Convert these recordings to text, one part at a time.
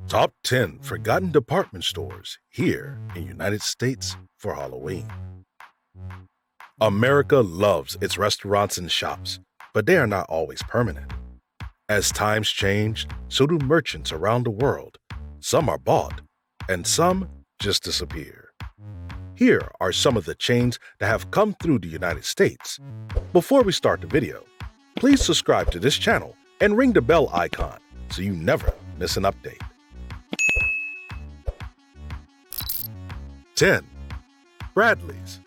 Top 10 Forgotten Department Stores here in United States for Halloween. America loves its restaurants and shops, but they are not always permanent. As times change, so do merchants around the world. Some are bought, and some just disappear. Here are some of the chains that have come through the United States. Before we start the video, please subscribe to this channel and ring the bell icon so you never miss an update. 10. Bradley's.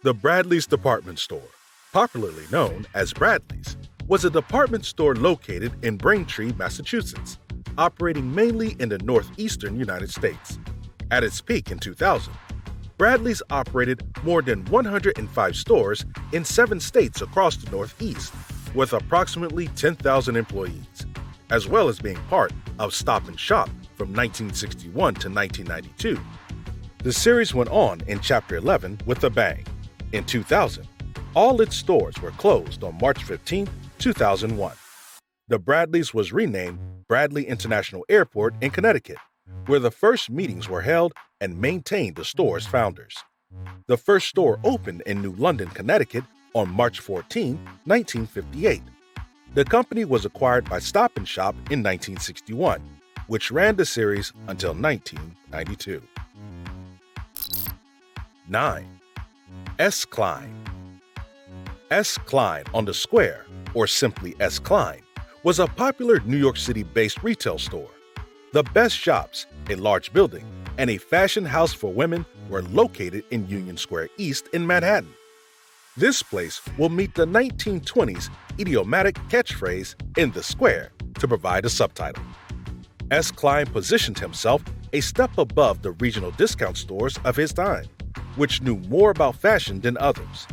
The Bradley's Department Store, popularly known as Bradley's, was a department store located in Braintree, Massachusetts, operating mainly in the northeastern United States. At its peak in 2000, Bradley's operated more than 105 stores in 7 states across the Northeast, with approximately 10,000 employees, as well as being part of Stop & Shop from 1961 to 1992. The series went on in Chapter 11 with a bang. In 2000, all its stores were closed on March 15, 2001. The Bradley's was renamed Bradley International Airport in Connecticut, where the first meetings were held and maintained the store's founders. The first store opened in New London, Connecticut on March 14, 1958. The company was acquired by Stop & Shop in 1961, which ran the series until 1992. 9. S. Klein. S. Klein on the Square, or simply S. Klein, was a popular New York City-based retail store. The best shops, a large building, and a fashion house for women were located in Union Square East in Manhattan. This place will meet the 1920s idiomatic catchphrase, "in the square," to provide a subtitle. S. Klein positioned himself a step above the regional discount stores of his time, which knew more about fashion than others.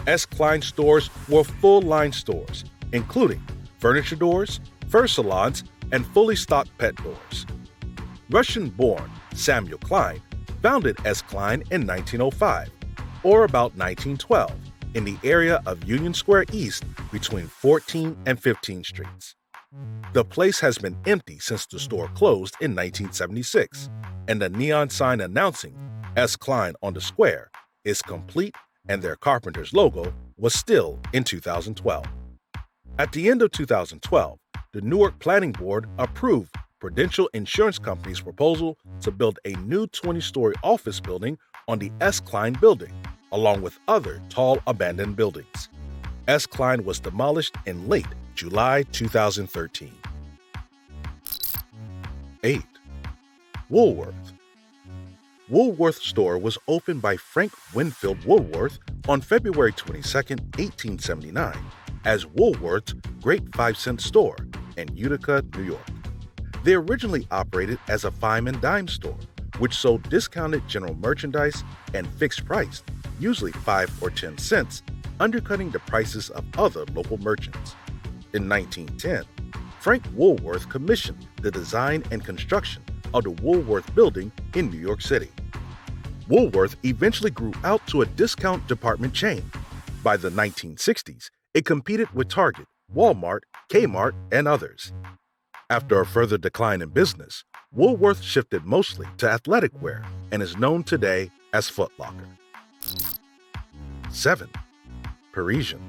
S. Klein stores were full-line stores, including furniture doors, fur salons, and fully stocked pet doors. Russian-born Samuel Klein founded S. Klein in 1905, or about 1912, in the area of Union Square East between 14 and 15 streets. The place has been empty since the store closed in 1976, and the neon sign announcing S. Klein on the square is complete, and their Carpenter's logo was still in 2012. At the end of 2012, the Newark Planning Board approved Prudential Insurance Company's proposal to build a new 20-story office building on the S. Klein building, along with other tall abandoned buildings. S. Klein was demolished in late July 2013. 8. Woolworth. Woolworth store was opened by Frank Winfield Woolworth on February 22, 1879, as Woolworth's Great 5-Cent Store in Utica, New York. They originally operated as a fime and dime store, which sold discounted general merchandise and fixed price, usually 5 or 10 cents, undercutting the prices of other local merchants. In 1910, Frank Woolworth commissioned the design and construction of the Woolworth Building in New York City. Woolworth eventually grew out to a discount department chain. By the 1960s, it competed with Target, Walmart, Kmart, and others. After a further decline in business, Woolworth shifted mostly to athletic wear and is known today as Foot Locker. 7. Parisian.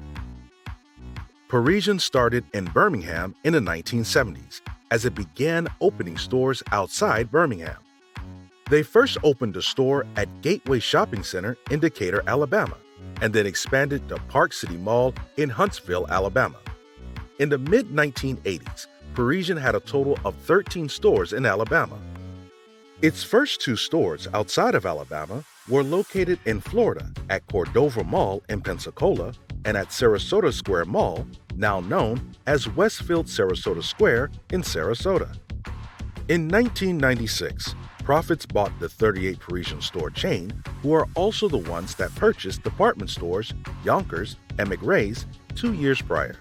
Parisian started in Birmingham in the 1970s as it began opening stores outside Birmingham. They first opened a store at Gateway Shopping Center in Decatur, Alabama, and then expanded to Park City Mall in Huntsville, Alabama. In the mid-1980s, Parisian had a total of 13 stores in Alabama. Its first 2 stores outside of Alabama were located in Florida at Cordova Mall in Pensacola and at Sarasota Square Mall, now known as Westfield Sarasota Square in Sarasota. In 1996, Profits bought the 38 Parisian store chain, who are also the ones that purchased department stores Yonkers and McRae's 2 years prior.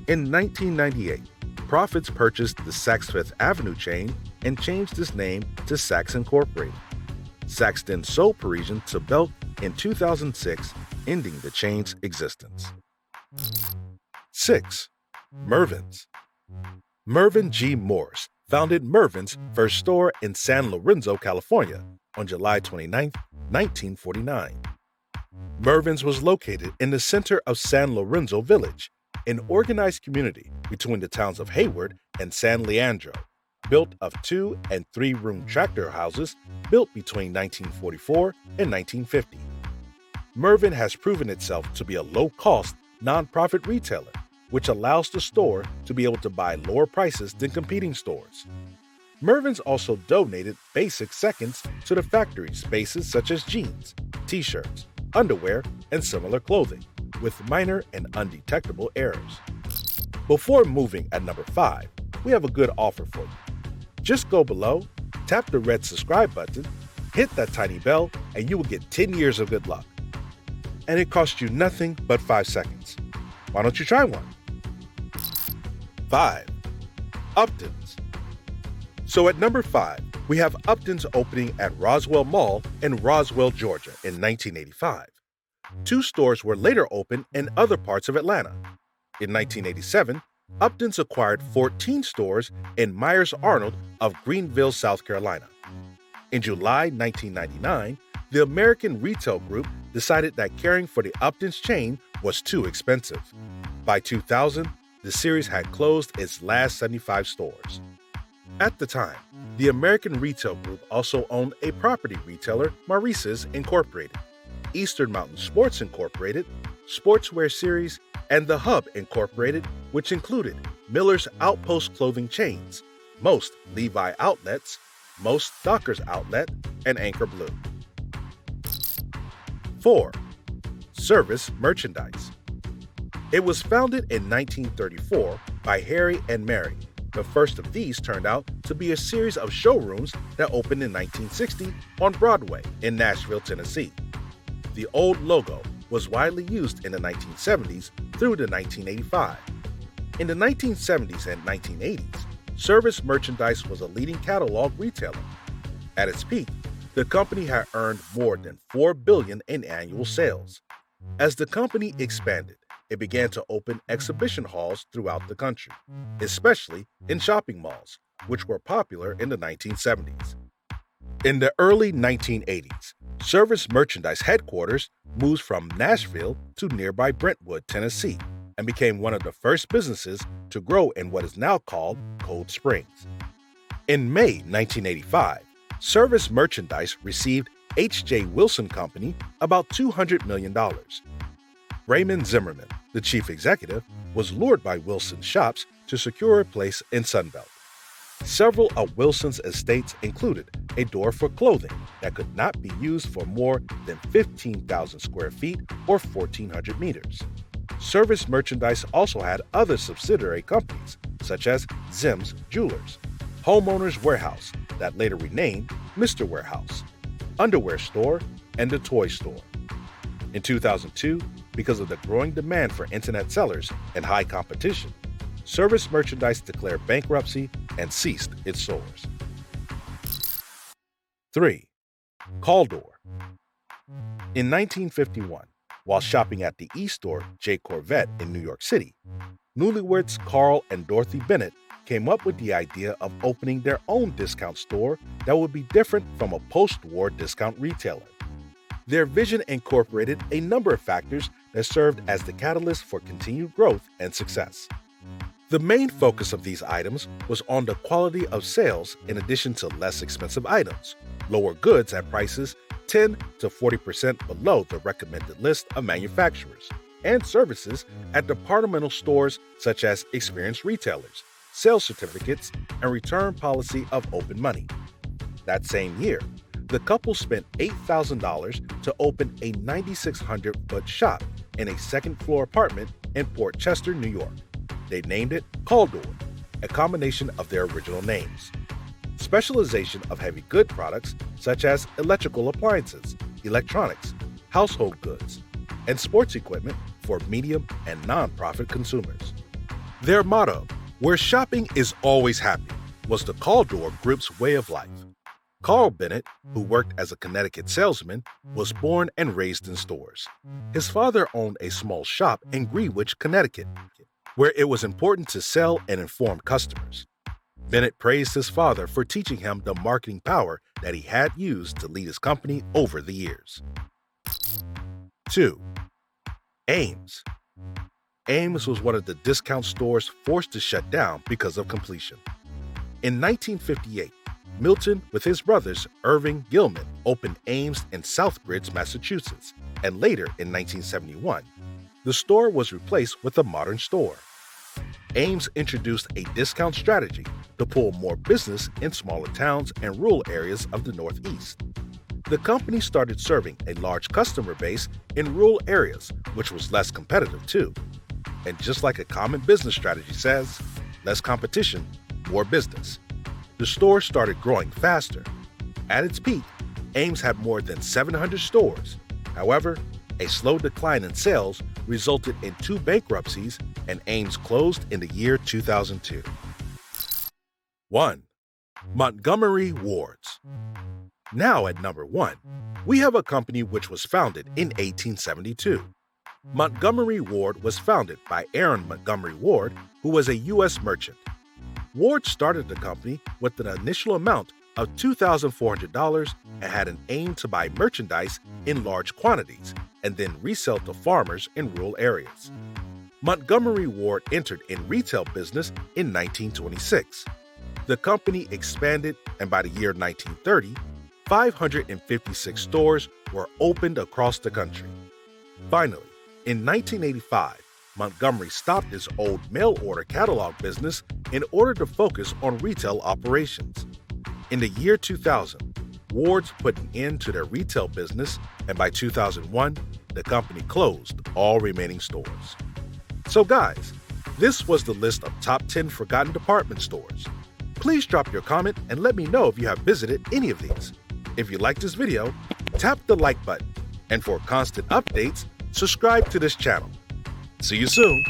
In 1998, Profits purchased the Saks Fifth Avenue chain and changed its name to Saks Incorporated. Saks then sold Parisian to Belk in 2006, ending the chain's existence. 6. Mervins. Mervyn G. Morse founded Mervin's first store in San Lorenzo, California, on July 29, 1949. Mervyn's was located in the center of San Lorenzo Village, an organized community between the towns of Hayward and San Leandro, built of 2- and 3-room tractor houses built between 1944 and 1950. Mervyn has proven itself to be a low-cost, nonprofit retailer, which allows the store to be able to buy lower prices than competing stores. Mervyn's also donated basic seconds to the factory spaces such as jeans, t-shirts, underwear, and similar clothing, with minor and undetectable errors. Before moving at number 5, we have a good offer for you. Just go below, tap the red subscribe button, hit that tiny bell, and you will get 10 years of good luck. And it costs you nothing but 5 seconds. Why don't you try one? 5. Uptowns. So at number 5, we have Uptowns opening at Roswell Mall in Roswell, Georgia in 1985. 2 stores were later opened in other parts of Atlanta. In 1987, Uptowns acquired 14 stores in Myers-Arnold of Greenville, South Carolina. In July 1999, the American Retail Group decided that caring for the Uptowns chain was too expensive. By 2000, the series had closed its last 75 stores. At the time, the American Retail Group also owned a property retailer, Maurice's Incorporated, Eastern Mountain Sports Incorporated, Sportswear Series, and The Hub Incorporated, which included Miller's Outpost clothing chains, most Levi outlets, most Dockers Outlet, and Anchor Blue. 4. Service Merchandise. It was founded in 1934 by Harry and Mary. The first of these turned out to be a series of showrooms that opened in 1960 on Broadway in Nashville, Tennessee. The old logo was widely used in the 1970s through to 1985. In the 1970s and 1980s, Service Merchandise was a leading catalog retailer. At its peak, the company had earned more than $4 billion in annual sales. As the company expanded, it began to open exhibition halls throughout the country, especially in shopping malls, which were popular in the 1970s. In the early 1980s, Service Merchandise headquarters moved from Nashville to nearby Brentwood, Tennessee, and became one of the first businesses to grow in what is now called Cold Springs. In May 1985, Service Merchandise received H.J. Wilson Company about $200 million. Raymond Zimmerman, the chief executive, was lured by Wilson's shops to secure a place in Sunbelt. Several of Wilson's estates included a door for clothing that could not be used for more than 15,000 square feet or 1,400 meters. Service Merchandise also had other subsidiary companies, such as Zim's Jewelers, Homeowners Warehouse, that later renamed Mr. Warehouse, Underwear Store, and the Toy Store. In 2002, because of the growing demand for internet sellers and high competition, Service Merchandise declared bankruptcy and ceased its stores. 3. Caldor. In 1951, while shopping at the e-store J. Corvette in New York City, newlyweds Carl and Dorothy Bennett came up with the idea of opening their own discount store that would be different from a post-war discount retailer. Their vision incorporated a number of factors that served as the catalyst for continued growth and success. The main focus of these items was on the quality of sales in addition to less expensive items, lower goods at prices 10 to 40% below the recommended list of manufacturers, and services at departmental stores such as experienced retailers, sales certificates, and return policy of open money. That same year, the couple spent $8,000 to open a 9,600-foot shop in a second-floor apartment in Port Chester, New York. They named it Caldor, a combination of their original names. Specialization of heavy good products such as electrical appliances, electronics, household goods, and sports equipment for medium and non-profit consumers. Their motto, "Where shopping is always happy," was the Caldor Group's way of life. Carl Bennett, who worked as a Connecticut salesman, was born and raised in stores. His father owned a small shop in Greenwich, Connecticut, where it was important to sell and inform customers. Bennett praised his father for teaching him the marketing power that he had used to lead his company over the years. 2. Ames. Ames was one of the discount stores forced to shut down because of completion. In 1958, Milton, with his brothers Irving Gilman, opened Ames in Southbridge, Massachusetts, and later in 1971, the store was replaced with a modern store. Ames introduced a discount strategy to pull more business in smaller towns and rural areas of the Northeast. The company started serving a large customer base in rural areas, which was less competitive too. And just like a common business strategy says, less competition, more business. The store started growing faster. At its peak, Ames had more than 700 stores. However, a slow decline in sales resulted in 2 bankruptcies, and Ames closed in the year 2002. 1. Montgomery Wards. Now at number 1, we have a company which was founded in 1872. Montgomery Ward was founded by Aaron Montgomery Ward, who was a U.S. merchant. Ward started the company with an initial amount of $2,400 and had an aim to buy merchandise in large quantities and then resell to farmers in rural areas. Montgomery Ward entered in retail business in 1926. The company expanded, and by the year 1930, 556 stores were opened across the country. Finally, in 1985, Montgomery stopped its old mail-order catalog business in order to focus on retail operations. In the year 2000, Ward's put an end to their retail business, and by 2001, the company closed all remaining stores. So guys, this was the list of top 10 forgotten department stores. Please drop your comment and let me know if you have visited any of these. If you liked this video, tap the like button. And for constant updates, subscribe to this channel. See you soon.